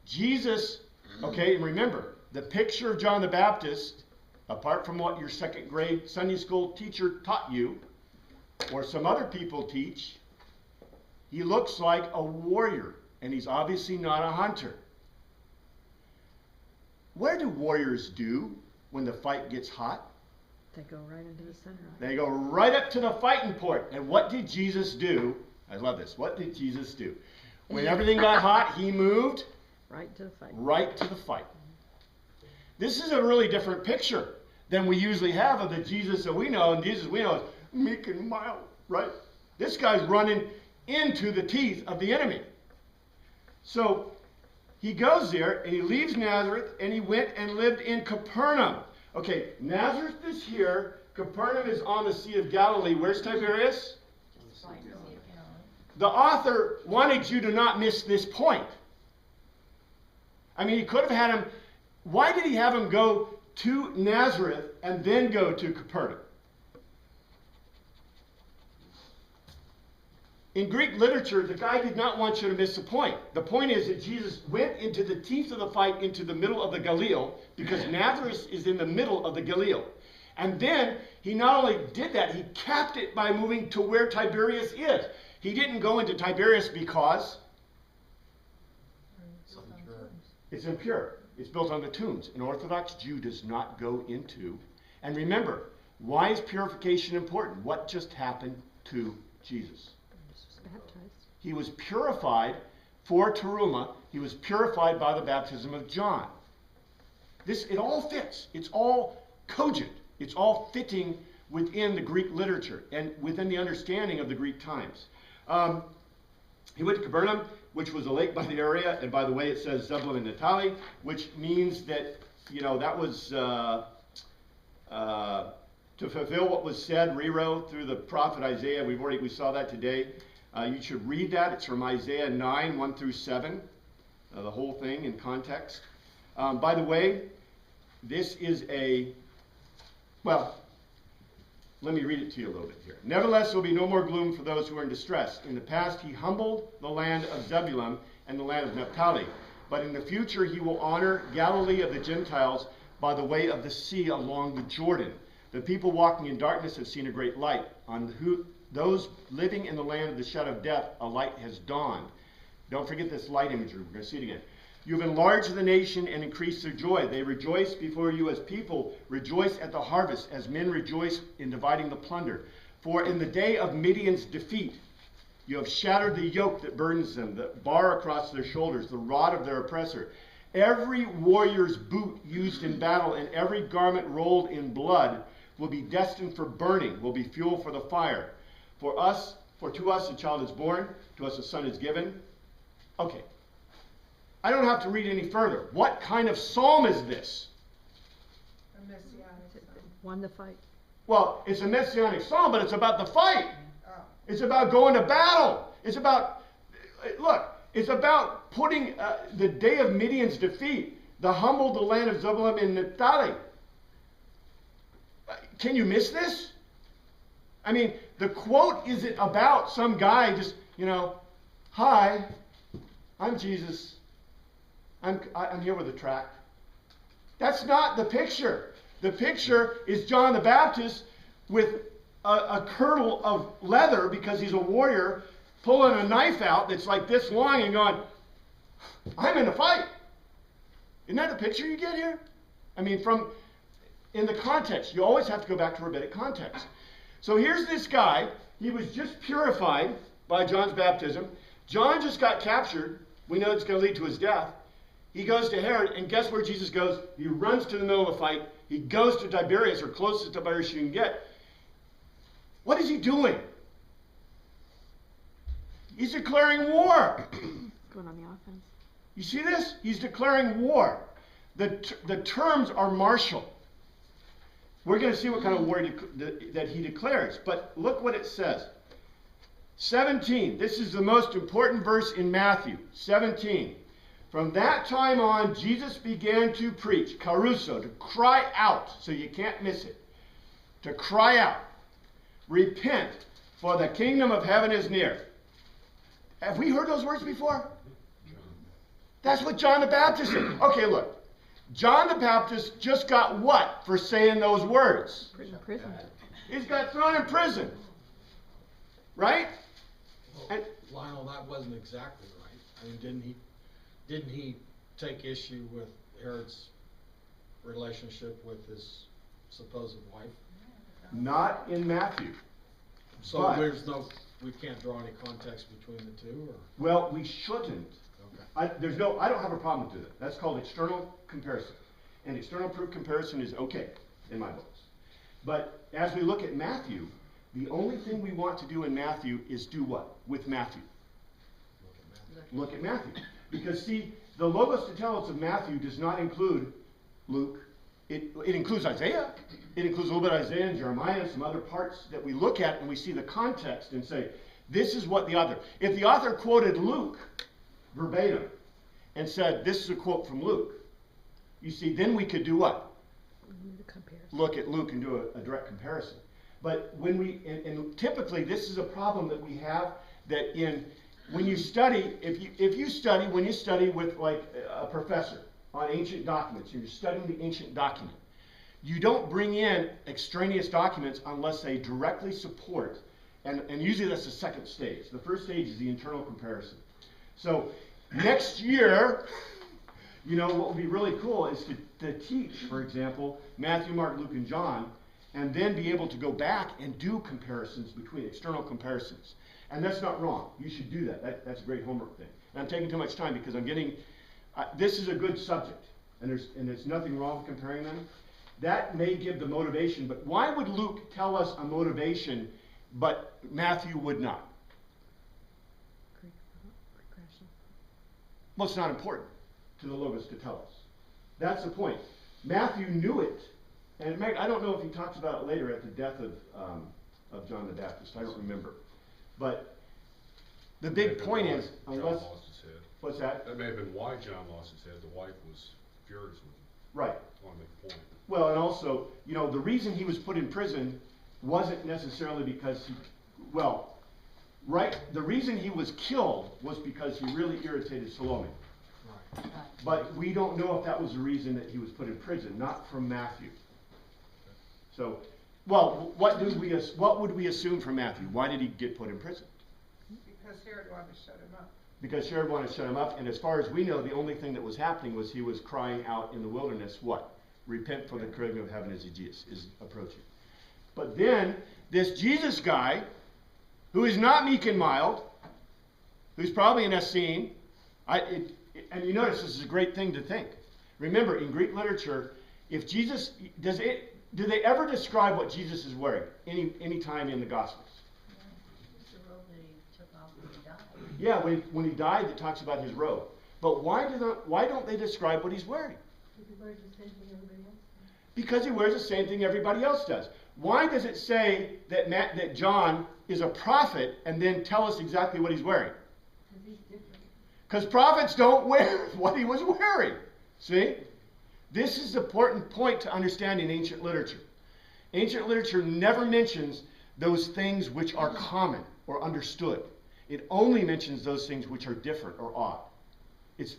Jesus, okay, and remember, the picture of John the Baptist, apart from what your second grade Sunday school teacher taught you, or some other people teach, he looks like a warrior, and he's obviously not a hunter. Where do warriors do when the fight gets hot? They go right into the center. They go right up to the fighting port. And what did Jesus do? I love this. What did Jesus do? When everything got hot, he moved right to the fight. Right to the fight. This is a really different picture than we usually have of the Jesus that we know. And Jesus we know is meek and mild, right? This guy's running into the teeth of the enemy. So he goes there and he leaves Nazareth and he went and lived in Capernaum. Okay, Nazareth is here. Capernaum is on the Sea of Galilee. Where's Tiberias? The author wanted you to not miss this point. I mean, he could have had him. Why did he have him go to Nazareth and then go to Capernaum? In Greek literature, the guy did not want you to miss the point. The point is that Jesus went into the teeth of the fight into the middle of the Galilee, because Nazareth is in the middle of the Galilee. And then he not only did that, he capped it by moving to where Tiberias is. He didn't go into Tiberias because it's impure. It's built on the tombs. An Orthodox Jew does not go into. And remember, why is purification important? What just happened to Jesus? He was purified for teruma. He was purified by the baptism of John. It all fits. It's all cogent. It's all fitting within the Greek literature and within the understanding of the Greek times. He went to Capernaum, which was a lake by the area, and by the way, it says Zebulun and Naphtali, which means that, that was to fulfill what was said, rewrote through the prophet Isaiah. We saw that today. You should read that. It's from Isaiah 9, 1 through 7, the whole thing in context. By the way, this is let me read it to you a little bit here. Nevertheless, there will be no more gloom for those who are in distress. In the past, he humbled the land of Zebulun and the land of Naphtali. But in the future, he will honor Galilee of the Gentiles by the way of the sea along the Jordan. The people walking in darkness have seen a great light. On those living in the land of the shadow of death, a light has dawned. Don't forget this light imagery. We're going to see it again. You have enlarged the nation and increased their joy. They rejoice before you as people rejoice at the harvest, as men rejoice in dividing the plunder. For in the day of Midian's defeat, you have shattered the yoke that burdens them, the bar across their shoulders, the rod of their oppressor. Every warrior's boot used in battle and every garment rolled in blood will be destined for burning, will be fuel for the fire. For to us a child is born, to us a son is given. Okay. I don't have to read any further. What kind of psalm is this? A messianic psalm. Won the fight. Well, it's a messianic psalm, but it's about the fight. Oh. It's about going to battle. It's about putting the day of Midian's defeat, the humbled the land of Zebulun and Naphtali. Can you miss this? I mean, the quote isn't about some guy just, hi, I'm Jesus. I'm here with a tract. That's not the picture. The picture is John the Baptist with a girdle of leather, because he's a warrior, pulling a knife out that's like this long and going, I'm in a fight. Isn't that the picture you get here? I mean, in the context, you always have to go back to rabbinic context. So here's this guy. He was just purified by John's baptism. John just got captured. We know it's going to lead to his death. He goes to Herod, and guess where Jesus goes? He runs to the middle of the fight. He goes to Tiberias, or closest to Tiberias you can get. What is he doing? He's declaring war. Going on the offense. You see this? He's declaring war. The terms are martial. We're going to see what kind of war that he declares. But look what it says. 17. This is the most important verse in Matthew. 17. From that time on, Jesus began to preach, caruso, to cry out, so you can't miss it, to cry out, repent, for the kingdom of heaven is near. Have we heard those words before? That's what John the Baptist said. Okay, look. John the Baptist just got what for saying those words? Prison. He's got thrown in prison. Right? Well, And- Lionel, that wasn't exactly right. I mean, didn't he take issue with Herod's relationship with his supposed wife? Not in Matthew. So But- we can't draw any context between the two, or? Well, we shouldn't. Okay. I don't have a problem with that. That's called external comparison. And external proof comparison is okay in my books. But as we look at Matthew, the only thing we want to do in Matthew is do what? With Matthew. Look at Matthew. Because see, the Logos Tetelos of Matthew does not include Luke. It includes Isaiah. It includes a little bit of Isaiah and Jeremiah and some other parts that we look at and we see the context and say, this is what the author. If the author quoted Luke verbatim and said, this is a quote from Luke, you see, then we could do what? Look at Luke and do a direct comparison. But when and typically this is a problem that we have, that when you study, if you study with like a professor on ancient documents, you're studying the ancient document, you don't bring in extraneous documents unless they directly support, and usually that's the second stage. The first stage is the internal comparison. So next year, what would be really cool is to teach, for example, Matthew, Mark, Luke, and John, and then be able to go back and do comparisons between external comparisons. And that's not wrong. You should do that. That's a great homework thing. And I'm taking too much time because I'm getting, this is a good subject, and there's nothing wrong with comparing them. That may give the motivation, but why would Luke tell us a motivation, but Matthew would not? Well, it's not important to the Logos to tell us. That's the point. Matthew knew it, and I don't know if he talks about it later at the death of John the Baptist. I don't remember. But the big point is, John unless, lost his head. what's that? That may have been why John lost his head. The wife was furious with him. Right. I want to make a point. Well, and also, the reason he was put in prison wasn't necessarily because the reason he was killed was because he really irritated Salome. Right. But we don't know if that was the reason that he was put in prison, not from Matthew. So, what would we assume from Matthew? Why did he get put in prison? Because Herod wanted to shut him up. Because Herod wanted to shut him up, and as far as we know, the only thing that was happening was he was crying out in the wilderness, what? Repent, for the kingdom of heaven is approaching. But then, this Jesus guy, who is not meek and mild, who's probably an Essene, and you notice this is a great thing to think. Remember, in Greek literature, if Jesus, do they ever describe what Jesus is wearing any time in the Gospels? It's the robe that he took off when he died. Yeah, when he died, it talks about his robe. But why don't they describe what he's wearing? He wears the same thing everybody else does. Because he wears the same thing everybody else does. Why does it say that John is a prophet and then tell us exactly what he's wearing? Because he's different. Because prophets don't wear what he was wearing. See? This is the important point to understand in ancient literature. Ancient literature never mentions those things which are common or understood. It only mentions those things which are different or odd.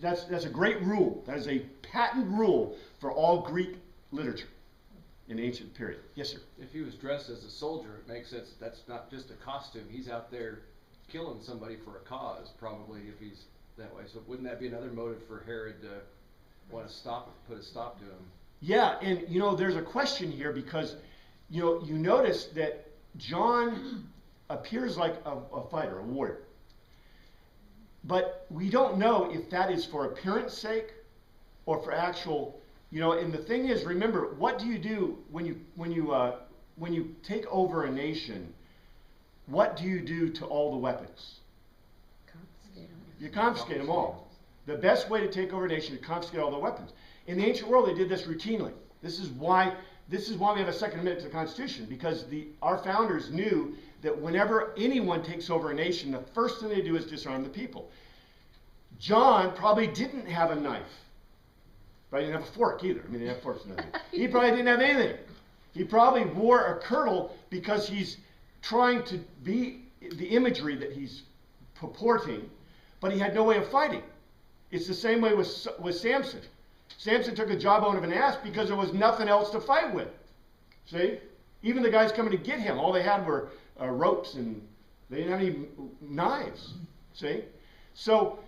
That's a great rule. That is a patent rule for all Greek literature in ancient period. Yes, sir? If he was dressed as a soldier, it makes sense. That's not just a costume. He's out there killing somebody for a cause, probably, if he's that way. So wouldn't that be another motive for Herod to want to put a stop to him? Yeah, and there's a question here because you notice that John appears like a fighter, a warrior. But we don't know if that is for appearance sake or for actual, and the thing is, remember, what do you do when you take over a nation? What do you do to all the weapons? Confiscate them. You confiscate them all. The best way to take over a nation is to confiscate all the weapons. In the ancient world, they did this routinely. This is why we have a Second Amendment to the Constitution, because our founders knew that whenever anyone takes over a nation, the first thing they do is disarm the people. John probably didn't have a knife. But he didn't have a fork either. I mean, they have forks and everything. He probably didn't have anything. He probably wore a kirtle because he's trying to be the imagery that he's purporting, but he had no way of fighting. It's the same way with Samson. Samson took a jawbone of an ass because there was nothing else to fight with. See? Even the guys coming to get him, all they had were ropes, and they didn't have any knives. See? So,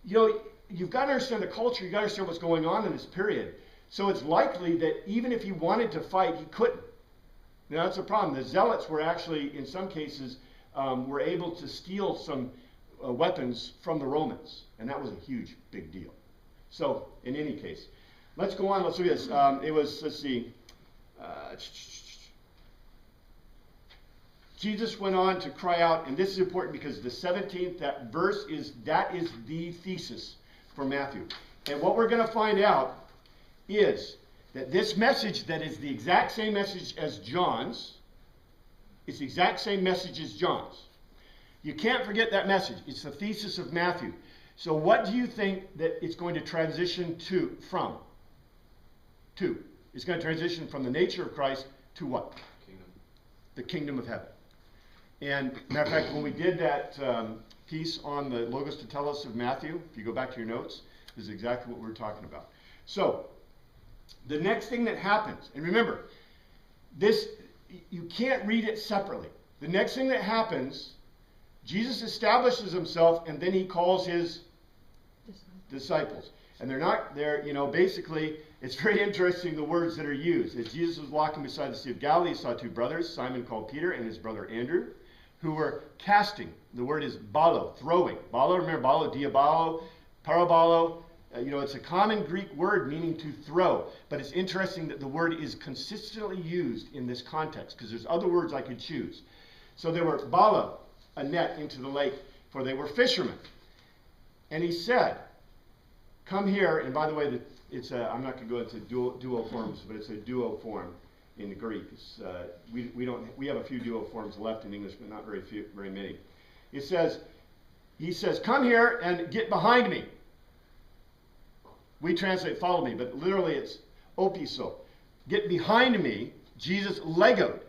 you know, you've got to understand the culture. You've got to understand what's going on in this period. So it's likely that even if he wanted to fight, he couldn't. Now, that's a problem. The Zealots were actually, in some cases, were able to steal some weapons from the Romans. And that was a huge, big deal. So, in any case, let's go on. Let's look at this. It was, let's see. Jesus went on to cry out, and this is important because the 17th, that verse is the thesis for Matthew. And what we're going to find out is that this message that is the exact same message as John's, it's the exact same message as John's. You can't forget that message. It's the thesis of Matthew. So what do you think that it's going to transition from? It's going to transition from the nature of Christ to what? Kingdom. The kingdom of heaven. And matter of fact, when we did that piece on the Logos to Telos of Matthew, if you go back to your notes, this is exactly what we're talking about. So, the next thing that happens, and remember, this, you can't read it separately. The next thing that happens, Jesus establishes himself, and then he calls his disciples. And basically, it's very interesting the words that are used. As Jesus was walking beside the Sea of Galilee, he saw two brothers, Simon called Peter and his brother Andrew, who were casting. The word is balo, throwing. Balo, remember, balo, diabalo, parabolo. It's a common Greek word meaning to throw. But it's interesting that the word is consistently used in this context, because there's other words I could choose. So they were balo, a net into the lake, for they were fishermen. And he said, come here, and by the way, I'm not going to go into duo forms, but it's a duo form in the Greek. We have a few duo forms left in English, but not very many. He says, come here and get behind me. We translate follow me, but literally it's opiso. Get behind me, Jesus legoed,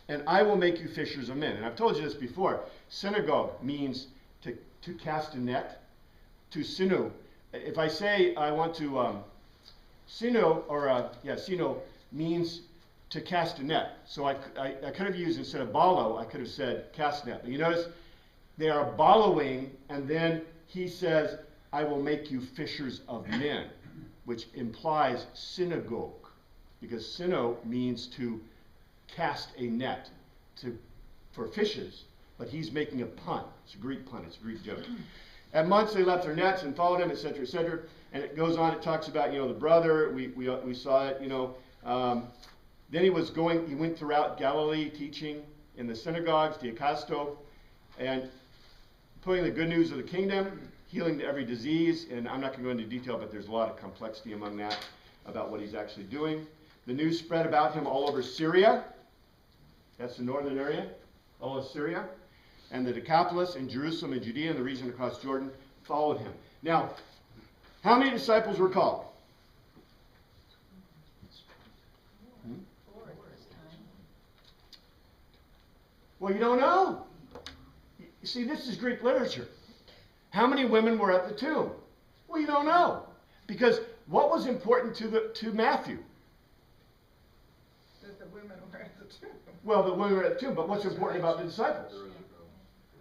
and I will make you fishers of men. And I've told you this before. Synagogue means to cast a net. To sinu. If I say I want to sino means to cast a net. So I could have used, instead of balo, I could have said cast net. But you notice they are ballowing, and then he says, I will make you fishers of men, which implies synagogue, because sino means to cast a net for fishes, but he's making a pun. It's a Greek pun. It's a Greek joke. At once they left their nets and followed him, etc., etc. And it goes on. It talks about, the brother. We saw it. Then he went throughout Galilee teaching in the synagogues, diakasto, and putting the good news of the kingdom, healing every disease. And I'm not going to go into detail, but there's a lot of complexity among that about what he's actually doing. The news spread about him all over Syria. That's the northern area, all of Syria. And the Decapolis and Jerusalem and Judea and the region across Jordan followed him. Now, how many disciples were called? 4 at this time. Well, you don't know. You see, this is Greek literature. How many women were at the tomb? Well, you don't know. Because what was important to Matthew? That the women were at the tomb. Well, the women were at the tomb, but what's important about the disciples?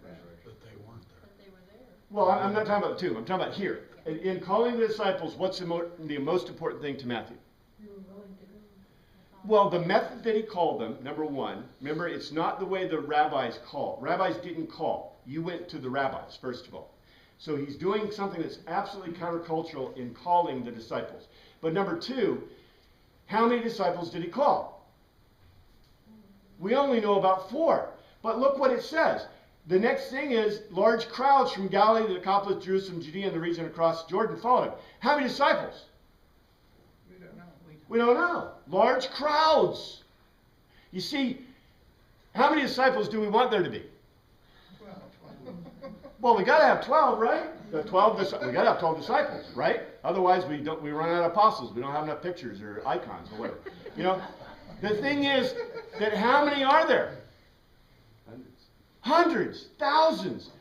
But they weren't there. But they were there. Well, I'm not talking about the tomb. I'm talking about here. In calling the disciples, what's the most important thing to Matthew? Well, the method that he called them, number one, remember, it's not the way the rabbis call. Rabbis didn't call. You went to the rabbis, first of all. So he's doing something that's absolutely countercultural in calling the disciples. But number two, how many disciples did he call? We only know about 4. But look what it says. The next thing is, large crowds from Galilee, the Decapolis, Jerusalem, Judea, and the region across Jordan followed him. How many disciples? We don't know. We don't know. Large crowds. You see, how many disciples do we want there to be? 12. Well, we got to have 12, right? We got to have 12 disciples, right? Otherwise, we run out of apostles. We don't have enough pictures or icons or whatever. The thing is that how many are there? Hundreds. Hundreds, thousands.